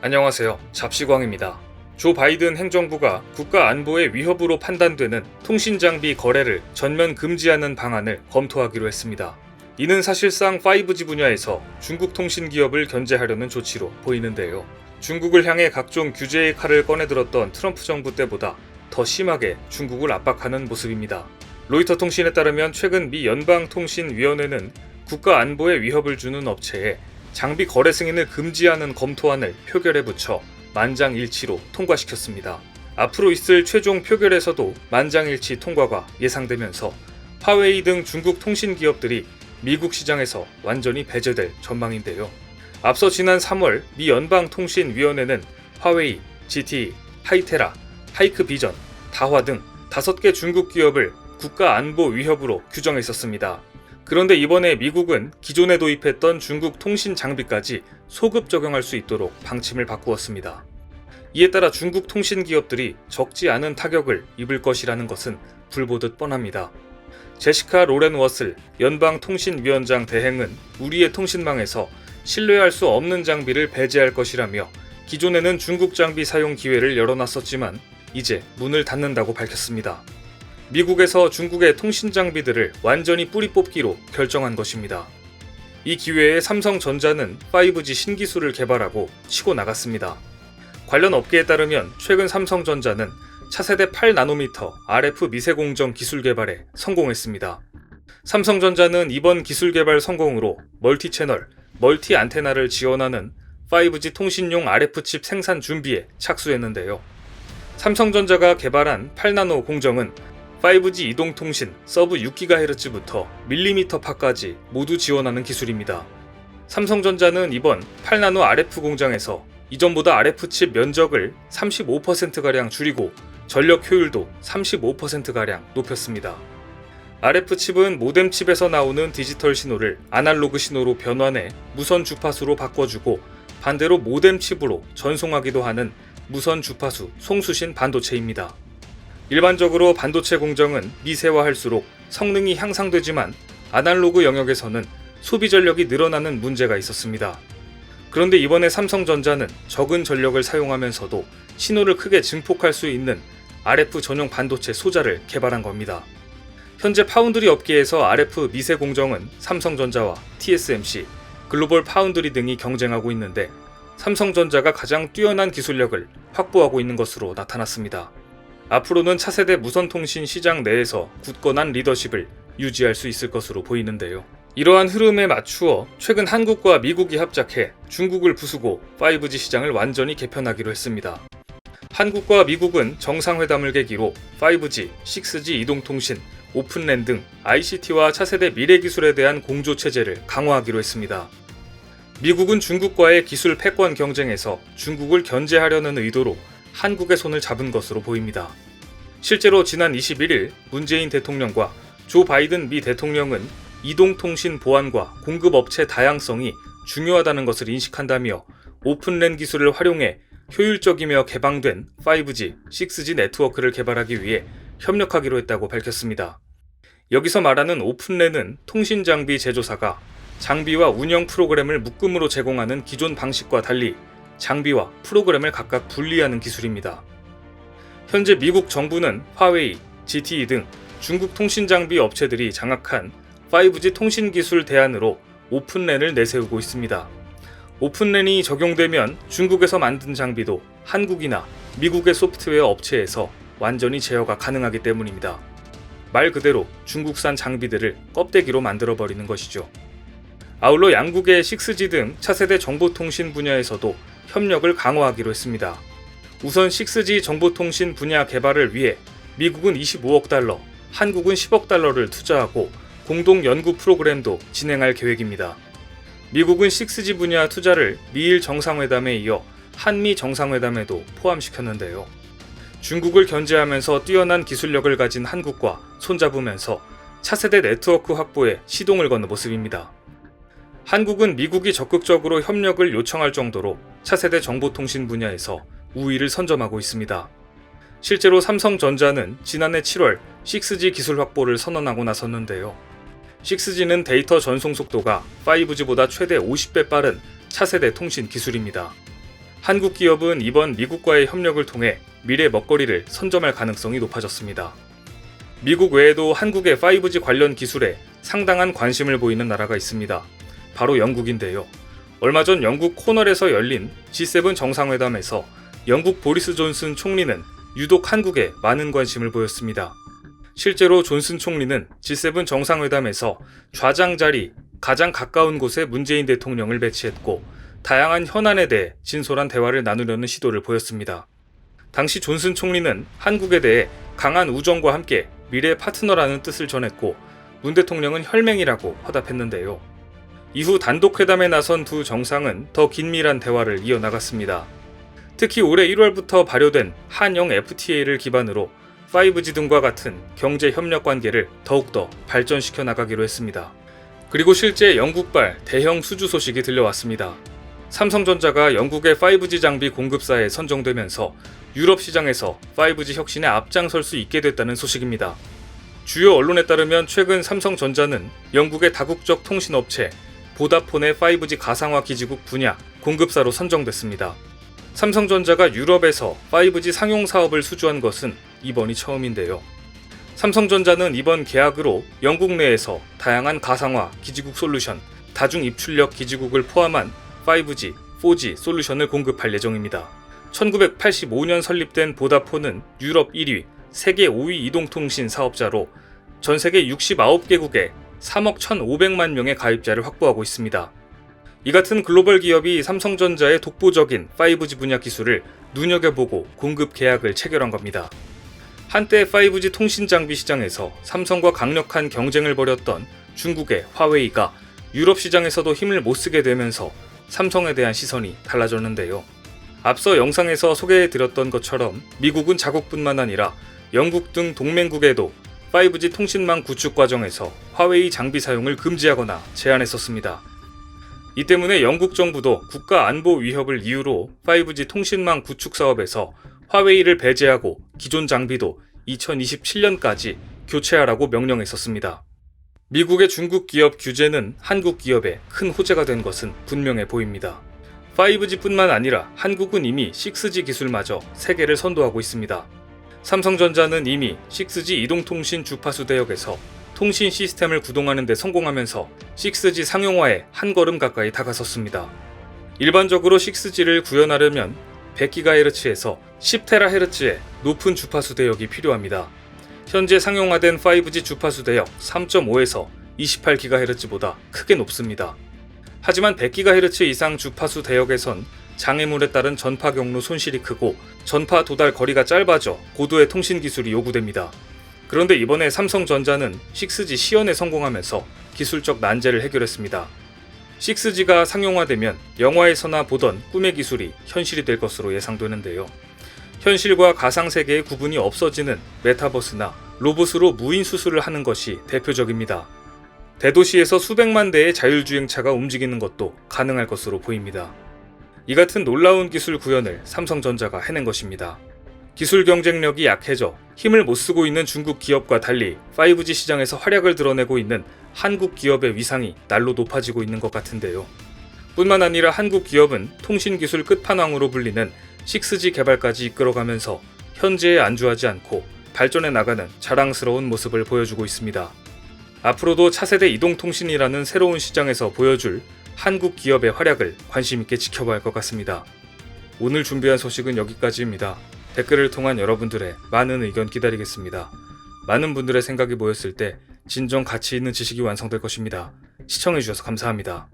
안녕하세요. 잡시광입니다. 조 바이든 행정부가 국가 안보의 위협으로 판단되는 통신장비 거래를 전면 금지하는 방안을 검토하기로 했습니다. 이는 사실상 5G 분야에서 중국 통신 기업을 견제하려는 조치로 보이는데요. 중국을 향해 각종 규제의 칼을 꺼내들었던 트럼프 정부 때보다 더 심하게 중국을 압박하는 모습입니다. 로이터 통신에 따르면 최근 미 연방통신위원회는 국가 안보에 위협을 주는 업체에 장비 거래 승인을 금지하는 검토안을 표결에 붙여 만장일치로 통과시켰습니다. 앞으로 있을 최종 표결에서도 만장일치 통과가 예상되면서 화웨이 등 중국 통신 기업들이 미국 시장에서 완전히 배제될 전망인데요. 앞서 지난 3월 미 연방통신위원회는 화웨이, ZTE, 하이테라, 하이크비전, 다화 등 5개 중국 기업을 국가 안보 위협으로 규정했었습니다. 그런데 이번에 미국은 기존에 도입했던 중국 통신 장비까지 소급 적용할 수 있도록 방침을 바꾸었습니다. 이에 따라 중국 통신 기업들이 적지 않은 타격을 입을 것이라는 것은 불보듯 뻔합니다. 제시카 로렌 워슬 연방통신위원장 대행은 우리의 통신망에서 신뢰할 수 없는 장비를 배제할 것이라며 기존에는 중국 장비 사용 기회를 열어놨었지만 이제 문을 닫는다고 밝혔습니다. 미국에서 중국의 통신 장비들을 완전히 뿌리 뽑기로 결정한 것입니다. 이 기회에 삼성전자는 5G 신기술을 개발하고 치고 나갔습니다. 관련 업계에 따르면 최근 삼성전자는 차세대 8나노미터 RF 미세공정 기술 개발에 성공했습니다. 삼성전자는 이번 기술 개발 성공으로 멀티채널, 멀티 안테나를 지원하는 5G 통신용 RF 칩 생산 준비에 착수했는데요. 삼성전자가 개발한 8나노 공정은 5G 이동통신 서브 6GHz부터 밀리미터파까지 모두 지원하는 기술입니다. 삼성전자는 이번 8나노 RF 공장에서 이전보다 RF 칩 면적을 35%가량 줄이고 전력 효율도 35%가량 높였습니다. RF 칩은 모뎀 칩에서 나오는 디지털 신호를 아날로그 신호로 변환해 무선 주파수로 바꿔주고 반대로 모뎀 칩으로 전송하기도 하는 무선 주파수 송수신 반도체입니다. 일반적으로 반도체 공정은 미세화할수록 성능이 향상되지만 아날로그 영역에서는 소비 전력이 늘어나는 문제가 있었습니다. 그런데 이번에 삼성전자는 적은 전력을 사용하면서도 신호를 크게 증폭할 수 있는 RF 전용 반도체 소자를 개발한 겁니다. 현재 파운드리 업계에서 RF 미세 공정은 삼성전자와 TSMC, 글로벌 파운드리 등이 경쟁하고 있는데 삼성전자가 가장 뛰어난 기술력을 확보하고 있는 것으로 나타났습니다. 앞으로는 차세대 무선통신 시장 내에서 굳건한 리더십을 유지할 수 있을 것으로 보이는데요. 이러한 흐름에 맞추어 최근 한국과 미국이 합작해 중국을 부수고 5G 시장을 완전히 개편하기로 했습니다. 한국과 미국은 정상회담을 계기로 5G, 6G 이동통신, 오픈랜 등 ICT와 차세대 미래기술에 대한 공조체제를 강화하기로 했습니다. 미국은 중국과의 기술 패권 경쟁에서 중국을 견제하려는 의도로 한국의 손을 잡은 것으로 보입니다. 실제로 지난 21일 문재인 대통령과 조 바이든 미 대통령은 이동통신 보안과 공급업체 다양성이 중요하다는 것을 인식한다며 오픈랜 기술을 활용해 효율적이며 개방된 5G, 6G 네트워크를 개발하기 위해 협력하기로 했다고 밝혔습니다. 여기서 말하는 오픈랜은 통신장비 제조사가 장비와 운영 프로그램을 묶음으로 제공하는 기존 방식과 달리 장비와 프로그램을 각각 분리하는 기술입니다. 현재 미국 정부는 화웨이, ZTE 등 중국 통신장비 업체들이 장악한 5G 통신기술 대안으로 오픈랜을 내세우고 있습니다. 오픈랜이 적용되면 중국에서 만든 장비도 한국이나 미국의 소프트웨어 업체에서 완전히 제어가 가능하기 때문입니다. 말 그대로 중국산 장비들을 껍데기로 만들어버리는 것이죠. 아울러 양국의 6G 등 차세대 정보통신 분야에서도 협력을 강화하기로 했습니다. 우선 6G 정보통신 분야 개발을 위해 미국은 25억 달러, 한국은 10억 달러를 투자하고 공동 연구 프로그램도 진행할 계획입니다. 미국은 6G 분야 투자를 미일 정상회담에 이어 한미 정상회담에도 포함시켰는데요. 중국을 견제하면서 뛰어난 기술력을 가진 한국과 손잡으면서 차세대 네트워크 확보에 시동을 거는 모습입니다. 한국은 미국이 적극적으로 협력을 요청할 정도로 차세대 정보통신 분야에서 우위를 선점하고 있습니다. 실제로 삼성전자는 지난해 7월 6G 기술 확보를 선언하고 나섰는데요. 6G는 데이터 전송 속도가 5G보다 최대 50배 빠른 차세대 통신 기술입니다. 한국 기업은 이번 미국과의 협력을 통해 미래 먹거리를 선점할 가능성이 높아졌습니다. 미국 외에도 한국의 5G 관련 기술에 상당한 관심을 보이는 나라가 있습니다. 바로 영국인데요. 얼마 전 영국 코널에서 열린 G7 정상회담에서 영국 보리스 존슨 총리는 유독 한국에 많은 관심을 보였습니다. 실제로 존슨 총리는 G7 정상회담에서 좌장 자리 가장 가까운 곳에 문재인 대통령을 배치했고 다양한 현안에 대해 진솔한 대화를 나누려는 시도를 보였습니다. 당시 존슨 총리는 한국에 대해 강한 우정과 함께 미래 파트너라는 뜻을 전했고 문 대통령은 혈맹이라고 화답했는데요. 이후 단독 회담에 나선 두 정상은 더 긴밀한 대화를 이어나갔습니다. 특히 올해 1월부터 발효된 한영 FTA를 기반으로 5G 등과 같은 경제 협력 관계를 더욱더 발전시켜 나가기로 했습니다. 그리고 실제 영국발 대형 수주 소식이 들려왔습니다. 삼성전자가 영국의 5G 장비 공급사에 선정되면서 유럽 시장에서 5G 혁신에 앞장설 수 있게 됐다는 소식입니다. 주요 언론에 따르면 최근 삼성전자는 영국의 다국적 통신업체 보다폰의 5G 가상화 기지국 분야 공급사로 선정됐습니다. 삼성전자가 유럽에서 5G 상용 사업을 수주한 것은 이번이 처음인데요. 삼성전자는 이번 계약으로 영국 내에서 다양한 가상화 기지국 솔루션, 다중 입출력 기지국을 포함한 5G, 4G 솔루션을 공급할 예정입니다. 1985년 설립된 보다폰은 유럽 1위, 세계 5위 이동통신 사업자로 전 세계 69개국에 3억 1,500만 명의 가입자를 확보하고 있습니다. 이 같은 글로벌 기업이 삼성전자의 독보적인 5G 분야 기술을 눈여겨보고 공급 계약을 체결한 겁니다. 한때 5G 통신 장비 시장에서 삼성과 강력한 경쟁을 벌였던 중국의 화웨이가 유럽 시장에서도 힘을 못 쓰게 되면서 삼성에 대한 시선이 달라졌는데요. 앞서 영상에서 소개해드렸던 것처럼 미국은 자국뿐만 아니라 영국 등 동맹국에도 5G 통신망 구축 과정에서 화웨이 장비 사용을 금지하거나 제한했었습니다. 이 때문에 영국 정부도 국가 안보 위협을 이유로 5G 통신망 구축 사업에서 화웨이를 배제하고 기존 장비도 2027년까지 교체하라고 명령했었습니다. 미국의 중국 기업 규제는 한국 기업에 큰 호재가 된 것은 분명해 보입니다. 5G뿐만 아니라 한국은 이미 6G 기술마저 세계를 선도하고 있습니다. 삼성전자는 이미 6G 이동통신 주파수 대역에서 통신 시스템을 구동하는 데 성공하면서 6G 상용화에 한 걸음 가까이 다가섰습니다. 일반적으로 6G를 구현하려면 100GHz에서 10THz의 높은 주파수 대역이 필요합니다. 현재 상용화된 5G 주파수 대역 3.5에서 28GHz보다 크게 높습니다. 하지만 100GHz 이상 주파수 대역에선 장애물에 따른 전파 경로 손실이 크고 전파 도달 거리가 짧아져 고도의 통신 기술이 요구됩니다. 그런데 이번에 삼성전자는 6G 시연에 성공하면서 기술적 난제를 해결했습니다. 6G가 상용화되면 영화에서나 보던 꿈의 기술이 현실이 될 것으로 예상되는데요. 현실과 가상세계의 구분이 없어지는 메타버스나 로봇으로 무인 수술을 하는 것이 대표적입니다. 대도시에서 수백만 대의 자율주행차가 움직이는 것도 가능할 것으로 보입니다. 이 같은 놀라운 기술 구현을 삼성전자가 해낸 것입니다. 기술 경쟁력이 약해져 힘을 못 쓰고 있는 중국 기업과 달리 5G 시장에서 활약을 드러내고 있는 한국 기업의 위상이 날로 높아지고 있는 것 같은데요. 뿐만 아니라 한국 기업은 통신기술 끝판왕으로 불리는 6G 개발까지 이끌어가면서 현재에 안주하지 않고 발전해 나가는 자랑스러운 모습을 보여주고 있습니다. 앞으로도 차세대 이동통신이라는 새로운 시장에서 보여줄 한국 기업의 활약을 관심있게 지켜봐야 할 것 같습니다. 오늘 준비한 소식은 여기까지입니다. 댓글을 통한 여러분들의 많은 의견 기다리겠습니다. 많은 분들의 생각이 모였을 때 진정 가치 있는 지식이 완성될 것입니다. 시청해주셔서 감사합니다.